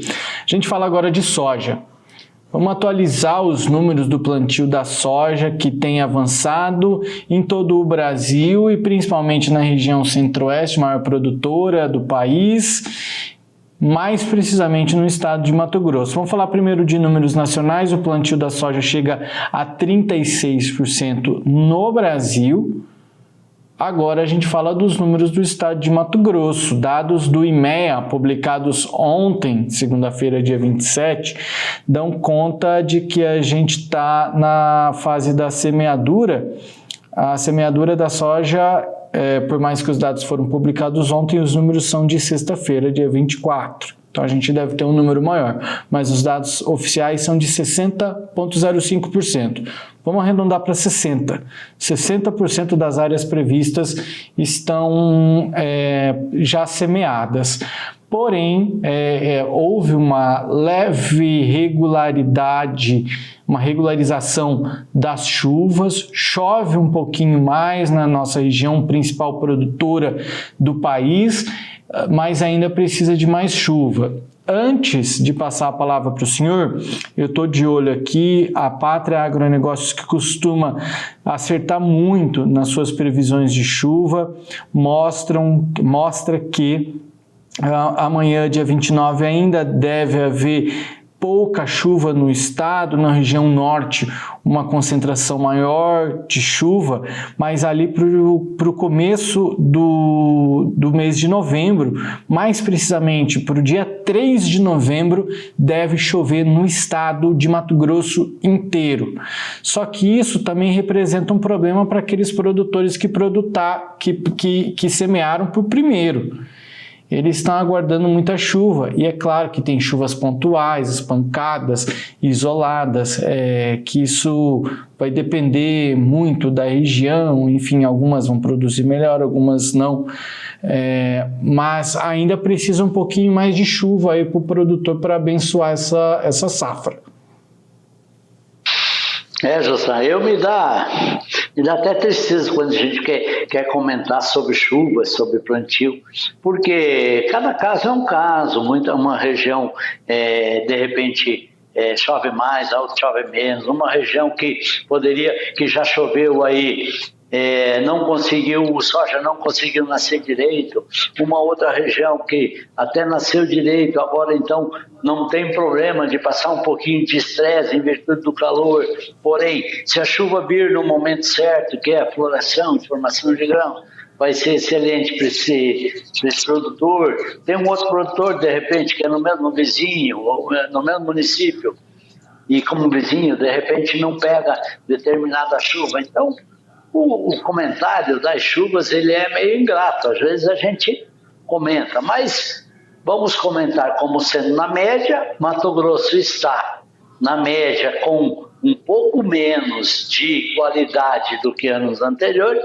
A gente fala agora de soja. Vamos atualizar os números do plantio da soja que tem avançado em todo o Brasil e principalmente na região centro-oeste, maior produtora do país, mais precisamente no estado de Mato Grosso. Vamos falar primeiro de números nacionais. O plantio da soja chega a 36% no Brasil. Agora a gente fala dos números do estado de Mato Grosso. Dados do IMEA, publicados ontem, segunda-feira, dia 27, dão conta de que a gente está na fase da semeadura. A semeadura da soja, por mais que os dados foram publicados ontem, os números são de sexta-feira, dia 24. Então a gente deve ter um número maior, mas os dados oficiais são de 60,05%. Vamos arredondar para 60%. 60% das áreas previstas estão já semeadas. Porém, houve uma leve uma regularização das chuvas, chove um pouquinho mais na nossa região, principal produtora do país, mas ainda precisa de mais chuva. Antes de passar a palavra para o senhor, eu estou de olho aqui, a Pátria Agronegócios, que costuma acertar muito nas suas previsões de chuva, mostra que amanhã, dia 29, ainda deve haver pouca chuva no estado, na região norte uma concentração maior de chuva, mas ali para o começo do mês de novembro, mais precisamente para o dia 3 de novembro, deve chover no estado de Mato Grosso inteiro. Só que isso também representa um problema para aqueles produtores que semearam por primeiro. Eles estão aguardando muita chuva, e é claro que tem chuvas pontuais, espancadas, isoladas, que isso vai depender muito da região, enfim, algumas vão produzir melhor, algumas não, mas ainda precisa um pouquinho mais de chuva aí para o produtor para abençoar essa safra. José, me dá até tristeza quando a gente quer comentar sobre chuvas, sobre plantio, porque cada caso é um caso, uma região de repente chove mais, a outra chove menos, uma região que já choveu aí, o soja não conseguiu nascer direito, uma outra região que até nasceu direito, agora então não tem problema de passar um pouquinho de estresse em virtude do calor, porém, se a chuva vir no momento certo, que é a floração, formação de grão, vai ser excelente para esse produtor. Tem um outro produtor, de repente, que é no mesmo vizinho, ou no mesmo município, e como vizinho, de repente, não pega determinada chuva. Então, o comentário das chuvas, ele é meio ingrato, às vezes a gente comenta, mas vamos comentar como sendo na média. Mato Grosso está na média com um pouco menos de qualidade do que anos anteriores.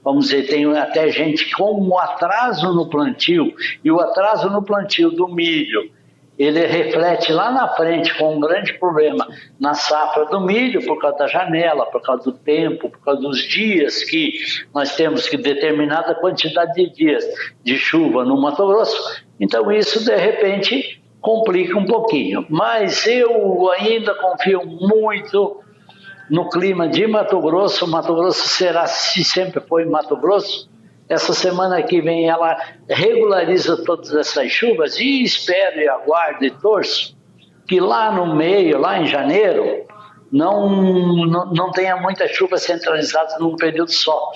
Vamos dizer, tem até gente com um atraso no plantio, e o atraso no plantio do milho, ele reflete lá na frente com um grande problema na safra do milho, por causa da janela, por causa do tempo, por causa dos dias que nós temos, que determinada quantidade de dias de chuva no Mato Grosso. Então isso, de repente, complica um pouquinho. Mas eu ainda confio muito no clima de Mato Grosso. Mato Grosso será, se sempre foi Mato Grosso. Essa semana que vem ela regulariza todas essas chuvas, e espero e aguardo e torço que lá no meio, lá em janeiro, não tenha muita chuva centralizada num período só.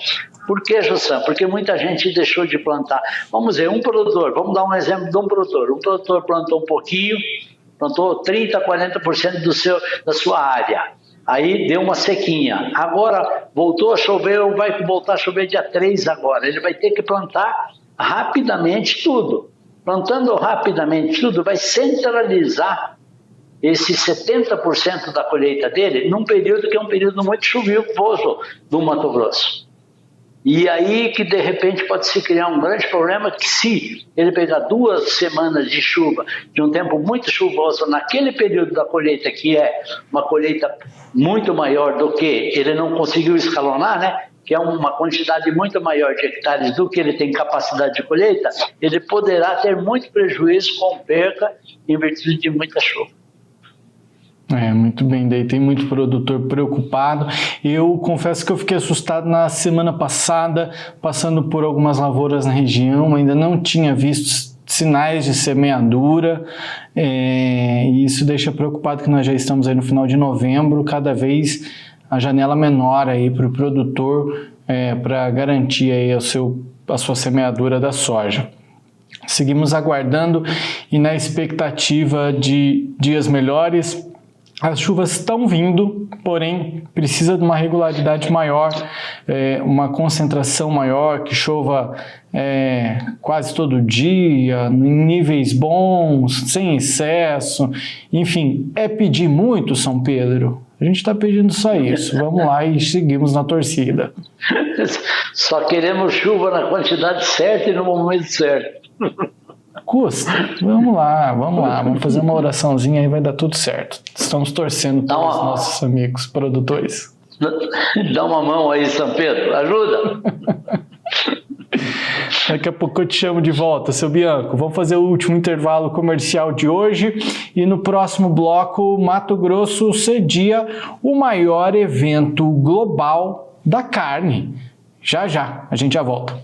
Por que, José? Porque muita gente deixou de plantar. Vamos ver, vamos dar um exemplo de um produtor. Um produtor plantou um pouquinho, plantou 30%, 40% da sua área. Aí deu uma sequinha. Agora voltou a chover, ou vai voltar a chover dia 3 agora. Ele vai ter que plantar rapidamente tudo. Plantando rapidamente tudo, vai centralizar esse 70% da colheita dele num período que é um período muito chuvoso do Mato Grosso. E aí que de repente pode se criar um grande problema, que se ele pegar 2 semanas de chuva, de um tempo muito chuvoso naquele período da colheita, que é uma colheita muito maior do que ele não conseguiu escalonar, né? que é uma quantidade muito maior de hectares do que ele tem capacidade de colheita, ele poderá ter muito prejuízo com perca em virtude de muita chuva. Muito bem, daí tem muito produtor preocupado. Eu confesso que eu fiquei assustado na semana passada, passando por algumas lavouras na região, ainda não tinha visto sinais de semeadura, e isso deixa preocupado que nós já estamos aí no final de novembro, cada vez a janela menor aí para o produtor, para garantir aí a sua semeadura da soja. Seguimos aguardando e na expectativa de dias melhores. As chuvas estão vindo, porém precisa de uma regularidade maior, uma concentração maior, que chova quase todo dia, em níveis bons, sem excesso. Enfim, é pedir muito, São Pedro? A gente está pedindo só isso. Vamos lá e seguimos na torcida. Só queremos chuva na quantidade certa e no momento certo. Custa. Vamos lá. Vamos fazer uma oraçãozinha e vai dar tudo certo. Estamos torcendo pelos nossos amigos produtores. Dá uma mão aí, São Pedro. Ajuda. Daqui a pouco eu te chamo de volta, seu Bianco. Vamos fazer o último intervalo comercial de hoje e no próximo bloco, Mato Grosso cedia o maior evento global da carne. Já, a gente já volta.